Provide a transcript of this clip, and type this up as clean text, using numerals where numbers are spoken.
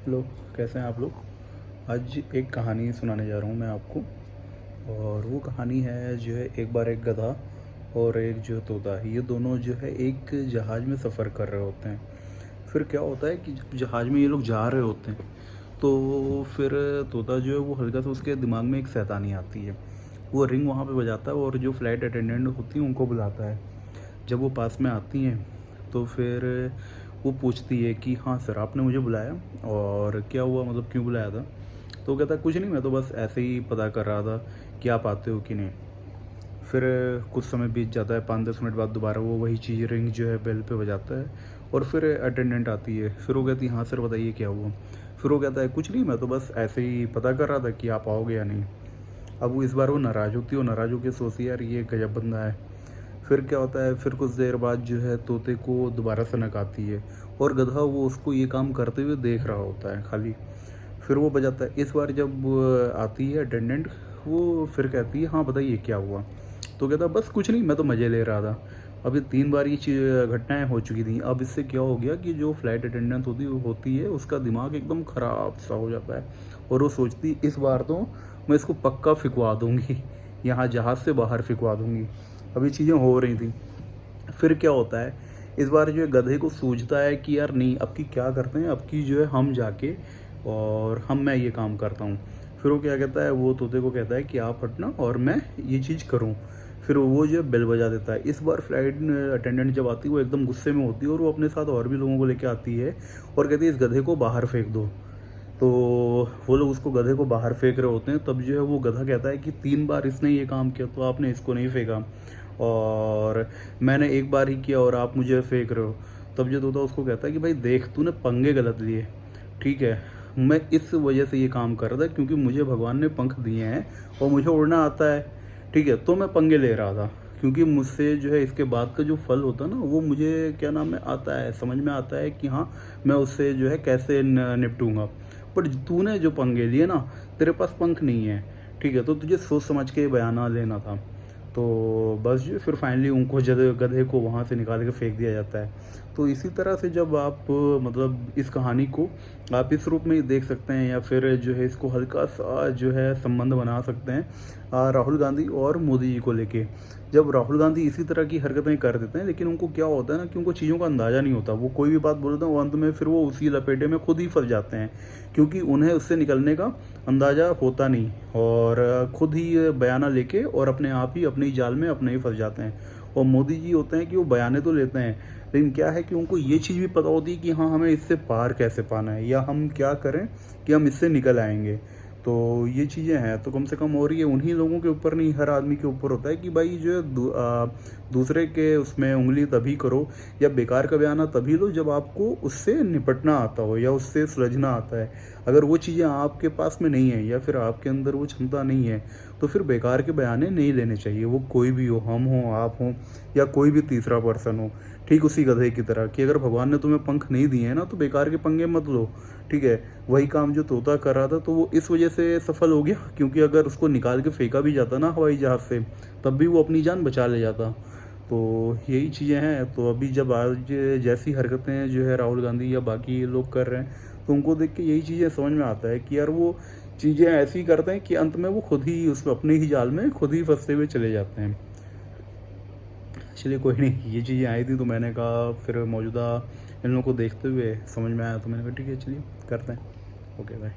Hello, कैसे हैं आप लोग। आज एक कहानी सुनाने जा रहा हूँ मैं आपको। और वो कहानी है जो है, एक बार एक गधा और एक जो तोता है, ये दोनों जो है एक जहाज़ में सफ़र कर रहे होते हैं। फिर क्या होता है कि जब जहाज़ में ये लोग जा रहे होते हैं तो फिर तोता जो है वो हल्का सा उसके दिमाग में एक शैतानी आती है। वो रिंग वहाँ पे बजाता है और जो फ़्लाइट अटेंडेंट होती है उनको बुलाता है। जब वो पास में आती हैं तो फिर वो पूछती है कि हाँ सर, आपने मुझे बुलाया और क्या हुआ, मतलब क्यों बुलाया था। तो वो कहता है कुछ नहीं, मैं तो बस ऐसे ही पता कर रहा था कि आप आते हो कि नहीं। फिर कुछ समय बीत जाता है, 5-10 मिनट बाद दोबारा वो वही चीज़ रिंग जो है बेल पे बजाता है और फिर अटेंडेंट आती है। फिर वो कहती है हाँ सर बताइए क्या हुआ। फिर वो कहता है कुछ नहीं, मैं तो बस ऐसे ही पता कर रहा था कि आप आओगे या नहीं। अब वो इस बार वो नाराज़ होती है और नाराज़ होकर सोचती है यार ये गजब बंदा है। फिर क्या होता है, फिर कुछ देर बाद जो है तोते को दोबारा सनक आती है और गधा वो उसको ये काम करते हुए देख रहा होता है खाली। फिर वो बजाता है। इस बार जब आती है अटेंडेंट, वो फिर कहती है हाँ बताइए क्या हुआ। तो कहता बस कुछ नहीं, मैं तो मज़े ले रहा था। अभी 3 बार ये घटनाएं हो चुकी थी। अब इससे क्या हो गया कि जो फ्लाइट अटेंडेंट होती है उसका दिमाग एकदम ख़राब सा हो जाता है और वो सोचती इस बार तो मैं इसको पक्का फिकवा दूंगी, यहाँ जहाज़ से बाहर फिकवा दूंगी। अब ये चीज़ें हो रही थी। फिर क्या होता है, इस बार जो है गधे को सूझता है कि यार नहीं, अब की क्या करते हैं, अब की जो है हम जाके और मैं ये काम करता हूँ। फिर वो क्या कहता है, वो तोते को कहता है कि आप हटना और मैं ये चीज़ करूँ। फिर वो जो है बेल बजा देता है। इस बार फ्लाइट अटेंडेंट जब आती है वो एकदम गुस्से में होती है और वो अपने साथ और भी लोगों को लेकर आती है और कहती है इस गधे को बाहर फेंक दो। तो वो लोग उसको गधे को बाहर फेंक रहे होते हैं। तब जो है वो गधा कहता है कि 3 बार इसने ये काम किया तो आपने इसको नहीं फेंका और मैंने एक बार ही किया और आप मुझे फेंक रहे हो। तब जो तोता उसको कहता है कि भाई देख, तूने पंगे गलत लिए, ठीक है। मैं इस वजह से ये काम कर रहा था क्योंकि मुझे भगवान ने पंख दिए हैं और मुझे उड़ना आता है, ठीक है। तो मैं पंगे ले रहा था क्योंकि मुझसे जो है इसके बाद का जो फल होता है ना, वो मुझे क्या नाम है आता है, समझ में आता है कि हाँ मैं उससे जो है कैसे निपटूंगा। पर तूने जो पंगे लिए ना, तेरे पास पंख नहीं है, ठीक है, तो तुझे सोच समझ के बयाना लेना था। तो बस जो फिर फाइनली उनको जद गधे को वहाँ से निकाल के फेंक दिया जाता है। तो इसी तरह से जब आप मतलब इस कहानी को आप इस रूप में देख सकते हैं या फिर जो है इसको हल्का सा जो है संबंध बना सकते हैं राहुल गांधी और मोदी जी को लेके। जब राहुल गांधी इसी तरह की हरकतें कर देते हैं, लेकिन उनको क्या होता है ना कि उनको चीज़ों का अंदाज़ा नहीं होता, वो कोई भी बात बोलते हैं वो अंत में फिर वो उसी लपेटे में खुद ही फंस जाते हैं क्योंकि उन्हें उससे निकलने का अंदाज़ा होता नहीं और खुद ही बयाना लेके और अपने आप ही अपने ही जाल में अपने ही फंस जाते हैं। और मोदी जी होते हैं कि वो बयाने तो लेते हैं, लेकिन क्या है कि उनको ये चीज़ भी पता होती है कि हाँ हमें इससे पार कैसे पाना है या हम क्या करें कि हम इससे निकल आएंगे। तो ये चीज़ें हैं तो कम से कम, और ये उन्हीं लोगों के ऊपर नहीं, हर आदमी के ऊपर होता है कि भाई जो है दूसरे के उसमें उंगली तभी करो या बेकार का बयाना तभी लो जब आपको उससे निपटना आता हो या उससे सुलझना आता है। अगर वो चीज़ें आपके पास में नहीं है या फिर आपके अंदर वो क्षमता नहीं है तो फिर बेकार के बयाने नहीं लेने चाहिए, वो कोई भी हो, हम हो, आप हो या कोई भी तीसरा पर्सन हो। ठीक उसी गधे की तरह कि अगर भगवान ने तुम्हें पंख नहीं दिए हैं ना तो बेकार के पंगे मत लो, ठीक है। वही काम जो तोता कर रहा था तो वो इस वजह से सफल हो गया क्योंकि अगर उसको निकाल के फेंका भी जाता ना हवाई जहाज़ से तब भी वो अपनी जान बचा ले जाता। तो यही चीज़ें हैं। तो अभी जब आज जैसी हरकतें जो है राहुल गांधी या बाकी लोग कर रहे हैं तो उनको देख के यही चीज़ें समझ में आता है कि यार वो चीज़ें ऐसी करते हैं कि अंत में वो खुद ही उस अपने ही जाल में खुद ही फंसते हुए चले जाते हैं। चलिए कोई नहीं, ये चीज़ें आई थी तो मैंने कहा फिर मौजूदा इन लोगों को देखते हुए समझ में आया तो मैंने कहा ठीक है चलिए करते हैं। Okay bye.